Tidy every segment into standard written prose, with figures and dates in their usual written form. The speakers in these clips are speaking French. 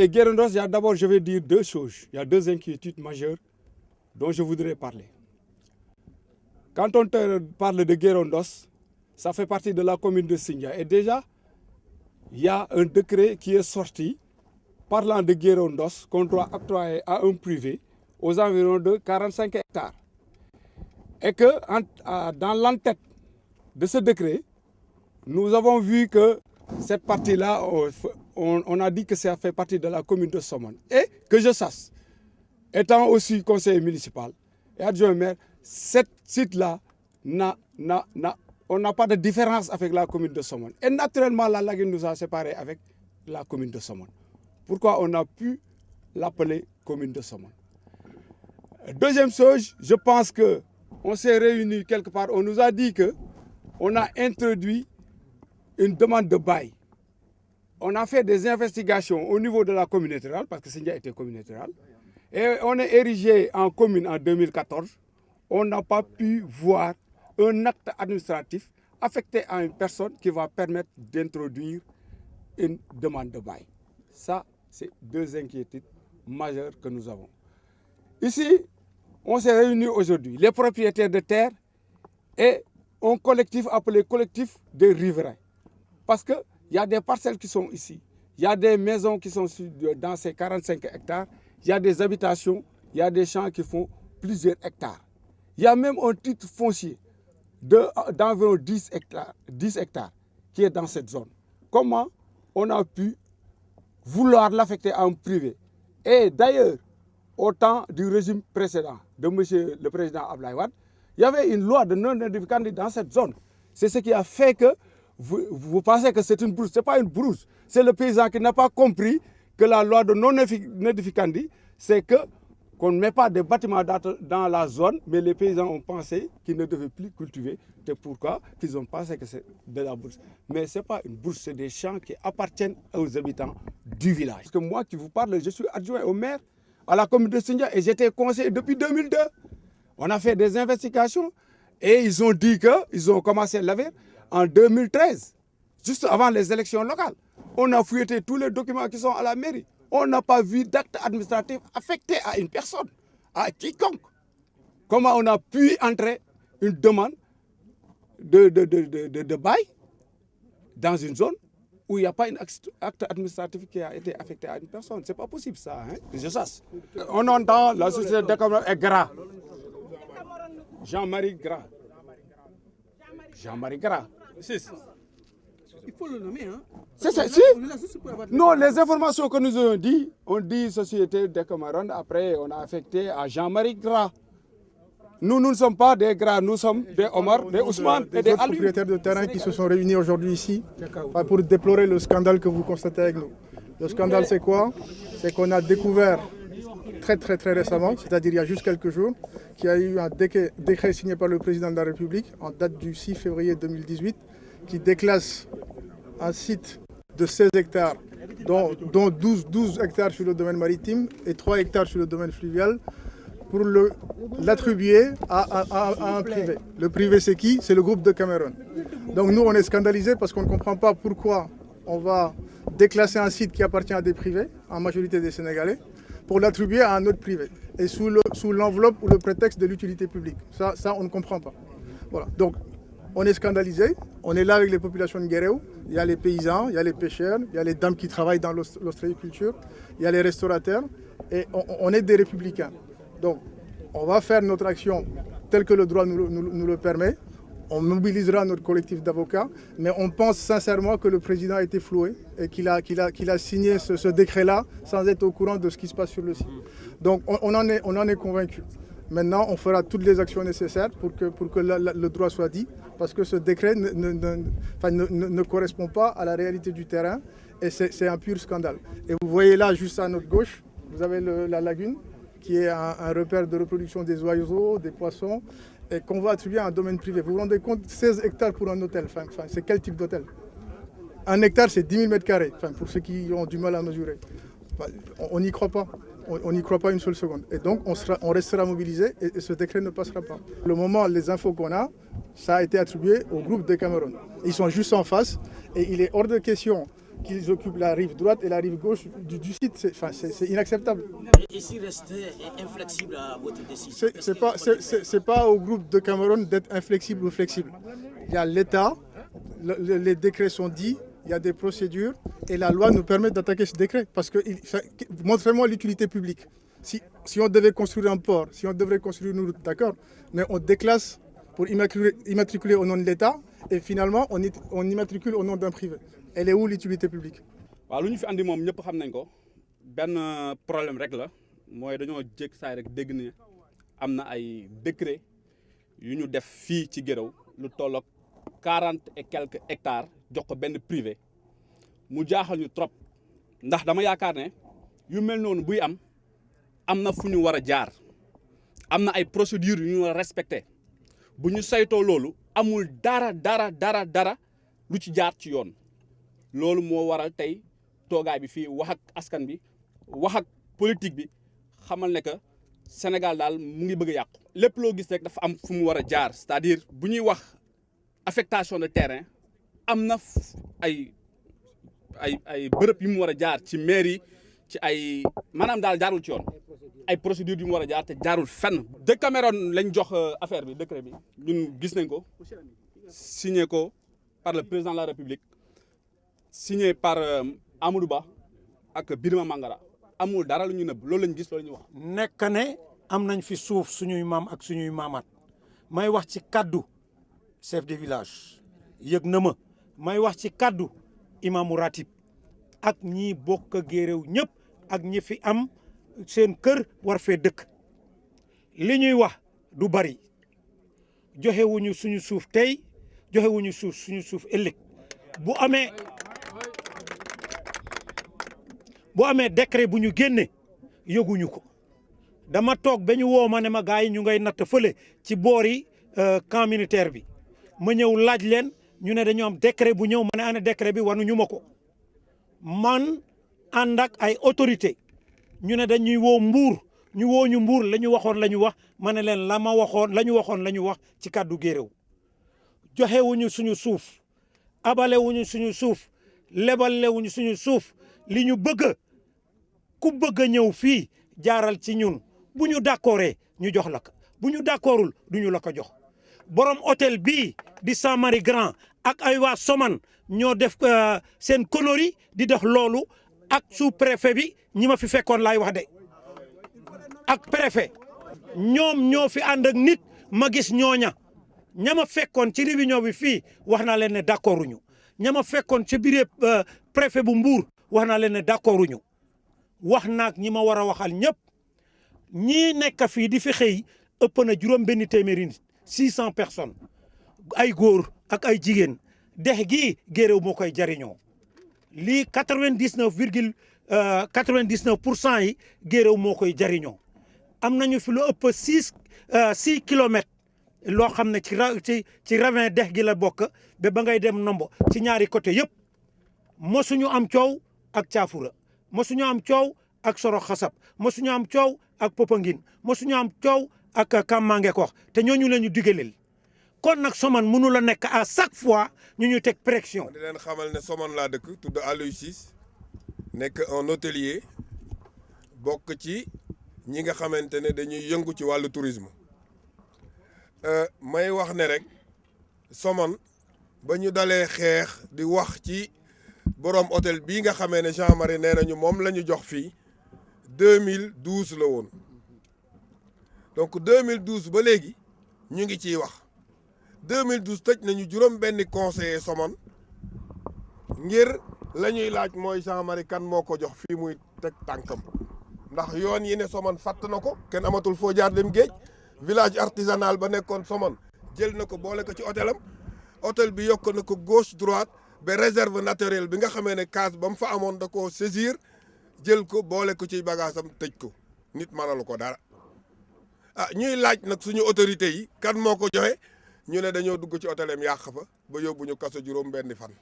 Mais Guérondos, d'abord, je vais dire deux choses. Il y a deux inquiétudes majeures dont je voudrais parler. Quand on te parle de Guérondos, ça fait partie de la commune de Sindia. Et déjà, il y a un décret qui est sorti parlant de Guérondos qu'on doit octroyer à un privé aux environs de 45 hectares. Et que dans l'entête de ce décret, nous avons vu que cette partie-là, on a dit que ça fait partie de la commune de Somone. Et que je sache, étant aussi conseiller municipal et adjoint maire, ce site-là, on n'a pas de différence avec la commune de Somone. Et naturellement, la lagune nous a séparés avec la commune de Somone. Pourquoi on a pu l'appeler commune de Somone? Deuxième chose, je pense qu'on s'est réunis quelque part, on nous a dit qu'on a introduit une demande de bail. On a fait des investigations au niveau de la communauté rurale, parce que Sindia était communauté rurale, et on est érigé en commune en 2014. On n'a pas pu voir un acte administratif affecté à une personne qui va permettre d'introduire une demande de bail. Ça, c'est deux inquiétudes majeures que nous avons. Ici, on s'est réunis aujourd'hui, les propriétaires de terre et un collectif appelé collectif des riverains. Parce qu'il y a des parcelles qui sont ici, il y a des maisons qui sont dans ces 45 hectares, il y a des habitations, il y a des champs qui font plusieurs hectares. Il y a même un titre foncier d'environ 10 hectares qui est dans cette zone. Comment on a pu vouloir l'affecter à un privé? Et d'ailleurs, au temps du régime précédent de M. le président Abdoulaye Wade, il y avait une loi de non-édificandi dans cette zone. C'est ce qui a fait que vous pensez que c'est une brousse. Ce n'est pas une brousse. C'est le paysan qui n'a pas compris que la loi de non-édificandi, c'est qu'on ne met pas de bâtiments dans la zone, mais les paysans ont pensé qu'ils ne devaient plus cultiver. C'est pourquoi ils ont pensé que c'est de la brousse. Mais ce n'est pas une brousse, c'est des champs qui appartiennent aux habitants du village. Parce que moi qui vous parle, je suis adjoint au maire à la commune de Sindia et j'étais conseiller depuis 2002. On a fait des investigations et ils ont dit qu'ils ont commencé à laver en 2013, juste avant les élections locales. On a fouillé tous les documents qui sont à la mairie. On n'a pas vu d'acte administratif affecté à une personne, à quiconque. Comment on a pu entrer une demande de bail dans une zone où il n'y a pas un acte administratif qui a été affecté à une personne? Ce n'est pas possible ça, hein? Je sache. On entend la société de Cameroun est Gras. Jean-Marie Gras. Jean-Marie Gras. Il faut le nommer, hein? C'est ça, si? Non, les informations que nous avons dit, on dit société de Cameroun, après on a affecté à Jean-Marie Gras. Nous ne sommes pas des Gras, nous sommes des Omar, des Ousmane et des Ali. Propriétaires de terrain qui se sont réunis aujourd'hui ici pour déplorer le scandale que vous constatez avec nous. Le scandale, c'est quoi? C'est qu'on a découvert très récemment, c'est-à-dire il y a juste quelques jours, qu'il y a eu un décret signé par le président de la République en date du 6 février 2018 qui déclasse un site de 16 hectares, dont 12 hectares sur le domaine maritime et 3 hectares sur le domaine fluvial, pour l'attribuer à un privé. Le privé, c'est qui? C'est le groupe de Cameroun. Donc nous, on est scandalisés parce qu'on ne comprend pas pourquoi on va déclasser un site qui appartient à des privés, en majorité des Sénégalais, pour l'attribuer à un autre privé, et sous l'enveloppe ou le prétexte de l'utilité publique. Ça, on ne comprend pas. Voilà. Donc, on est scandalisé, on est là avec les populations de Guéréo, il y a les paysans, il y a les pêcheurs, il y a les dames qui travaillent dans l'ostréiculture, il y a les restaurateurs, et on est des républicains. Donc, on va faire notre action telle que le droit nous le permet, on mobilisera notre collectif d'avocats, mais on pense sincèrement que le président a été floué et qu'il a signé ce décret-là sans être au courant de ce qui se passe sur le site. Donc, on en est convaincus. Maintenant, on fera toutes les actions nécessaires pour que le droit soit dit, parce que ce décret ne correspond pas à la réalité du terrain et c'est un pur scandale. Et vous voyez là, juste à notre gauche, vous avez la lagune, qui est un repère de reproduction des oiseaux, des poissons, et qu'on va attribuer à un domaine privé. Vous vous rendez compte, 16 hectares pour un hôtel, c'est quel type d'hôtel? Un hectare, c'est 10 000 m², pour ceux qui ont du mal à mesurer. On n'y croit pas. On n'y croit pas une seule seconde. Et donc, on restera mobilisé et ce décret ne passera pas. Le moment, les infos qu'on a, ça a été attribué au groupe de Cameroun. Ils sont juste en face et il est hors de question qu'ils occupent la rive droite et la rive gauche du site. C'est inacceptable. Et si rester inflexible à votre décision? C'est pas au groupe de Cameroun d'être inflexible ou flexible. Il y a l'État, les décrets sont dits, il y a des procédures et la loi nous permet d'attaquer ce décret. Parce que, montrez-moi l'utilité publique. Si on devait construire un port, si on devrait construire une route, d'accord, mais on déclasse pour immatriculer au nom de l'État et finalement on immatricule au nom d'un privé. Elle est où l'utilité publique? waaw lu ñu fi andi moom ñëpp xam nañ ko benn problème rek la mooy dañoo jékki saay rek dégg ne am na ay décret yu ñu def fii ci Guéréo lu tolloog 40 et quelques hectares jox ko benn privé mu jaaxal ñu trop ndax dama yaakaar ne yu mel noonu buy am na fu ñu war a jaar am na ay procédures yu ñu war a respecté bu ñu saytoo loolu amul dara lu ci jaar ci yoon loolu moo waral tey toogaay bi fii wax ak askan bi wax ak politique bi xamal ne que Sénégal daal mu ngi bëgg a yàqu. lépp loo gis rek dafa am fu mu war a jaar c'est-à-dire bu ñuy wax affectation de terrain am na ay bërëb yu mu war a jaar ci mairie ci ay maanaam daal jaarul ci yoon ay procédures yu mu war a jaar te jaarul fenn. de Cameroun lañ jox affaire bi décret bi ñun gis nañ ko signé ko par le président de la République signé par Amadou Ba ak Birima Mangara amul dara lu ñu nëbb loolu lañ gis loolu ñu wax. nekk ne am nañ fi suuf suñuy maam ak suñuy maamaat may wax ci kaddu chef de village yëg na ma may wax ci kaddu imaamu ratib ak ñi bokk Guéréo ñëpp ak ñi fi am seen kër war fee dëkk li ñuy wax du bari joxewuñu suñu suuf tey joxewuñu suñu suuf ëllëg bu amee décret bu ñu génne yëguñu ko dama toog ba ñu woo ma ne ma gars yi ñu ngay natt fële ci boori camp militaire bi ma ñëw laaj leen ñu ne dañoo am décret bu ñëw ma ne ana décret bi wanuñu ma ko man ànd ak ay autorité ñu ne dañuy woo Mbuur ñu woo ñu Mbuur la ñu waxoon la ñu wax ma ne leen la ñu waxoon la ñu wax ci kàddu Guéréo joxewuñu suñu suuf abalewuñu suñu suuf lebalewuñu suñu suuf li ñu bëgg ku bëgg a ñëw fii jaaral ci ñun bu ñu d'accordé ñu jox la ko bu ñu d'accordul du ñu la ko jox borom hôtel bii di Saint-Marie Grand ak ay waa Soman ñoo def seen connerie di def loolu ak sous-préfet bi ñi ma fi fekkoon laay wax de ak préfet ñoom ñoo fi ànd ak nit ma gis ñooña ñama fekkoon ci réunion bi fii wax naa leen ne d'accorduñu ñama fekkoon ci biir préfet bu Mbour wax naa leen ne d'accorduñu wax naag ñi ma war a waxal ñëpp ñii nekk fii di fi xëy ëpp na juróom benn téeméeri nit 600 personnes ay góor ak ay jigéen dex gi Guéréo moo koy jariñoo lii 99,99% yi Guéréo moo koy jariñoo am nañu fi lu ëpp 6 kilomètres loo xam ne ci ravin dex gi la bokk ba ngay dem Nombo ci ñaari côté yëpp mosuñu am coow ak Caafura mosuñu am coow ak Soro Xasab mosuñu am coow ak Popenguine mosuñu am coow ak Kammangekox te ñooñu la ñu digaleel kon nag Somone mënu la nekk à chaque fois ñu teg pression. di leen xamal ne Somone laa dëkk tudd Aliou Ciss nekk un hôtelier bokk ci ñi nga xamante ne dañuy yëngu ci wàllu tourisme may wax ne rek Somone ba ñu dalee xeex di wax ci borom hôtel bii nga xamee ne Jean-Marie nee nañu moom la ñu jox fii 2012 la woon donc 2012 ba léegi ñu ngi ciy wax 2012 tëj nañu juróom benn conseiller Somone ngir la ñuy laaj mooy Jean-Marie kan moo ko jox fii muy teg tànkam ndax yoon yi ne Somone fàtt na ko kenn amatul foo jaar dem géej village artisanal ba nekkoon Somone jël na ko boole ko ci hôtelam hôtel bi yokk na ko gauche droite ba réserve naturelle bi nga xamee ne case ba mu fa amoon da koo saisir jël ko boole ko ci bagaasam tëj ko nit mënalu ko dara ñuy laaj nag suñu autorité yi kan moo ko joxe ñu ne dañoo dugg ci hôtelam yàq fa ba yóbbu ñu kaso juróom benni fan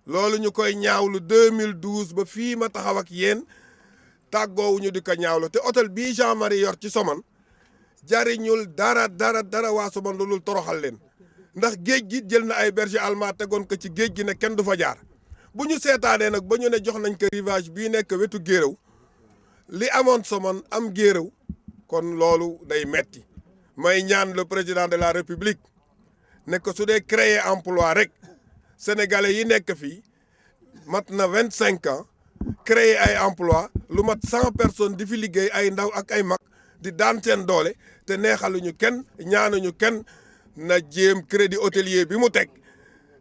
loolu ñu koy ñaawlu 2012 ba fii ma taxaw ak yéen tàggoowuñu di ko ñaawlu te hôtel bii Jean-Marie yor ci Somone jariñul dara waa Somone loolu toroxal leen ndax géej gi jël na ay berger allemand tegoon ko ci géej gi ne kenn du fa jaar bu ñu seetaanee nag ba ñu ne jox nañ ko rivage bii nekk wetu Guéréo li amoon Somone am Guéréo kon loolu day metti may ñaan le président de la république ne ko su dee créer emploi rek sénégalais yi nekk fii mat na 25 ans créer ay emploi lu mat 100 personnes di fi liggéey ay ndaw ak ay mag di daan seen doole te neexaluñu kenn ñaanuñu kenn na jéem crédit hôtelier bi mu teg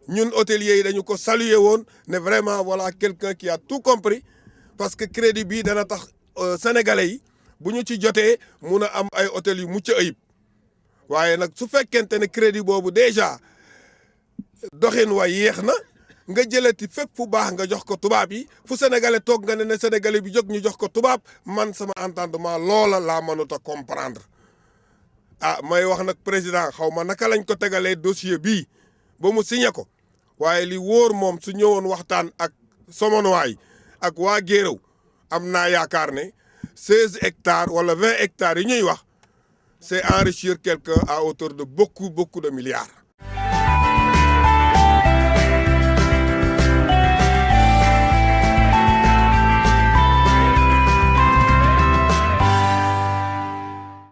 ñun hôteliers yi dañu ko saluer woon ne vraiment voilà quelqu'un qui a tout compris parce que crédit bi dana tax sénégalais yi bu ñu ci jotee mun a am ay hôtel yu mucc ayib waaye nag su fekkente ne crédit boobu déjà doxin wa yéex na nga jëlati fépp fu baax nga jox ko tubaab yi fu sénégalais toog nga ne sénégalais bi jóg ñu jox ko tubaab man sama entendement loola laa mënut a comprendre ah may wax nag président xaw ma naka lañ ko tegalee dossier bii ba mu signé ko waaye li wóor moom su ñëwoon waxtaan ak Somonois ak waa Guéréo am naa yaakaar ne 16 hectares wala 20 hectares yi ñuy wax c'est enrichir quelqu'un à hauteur de beaucoup de milliards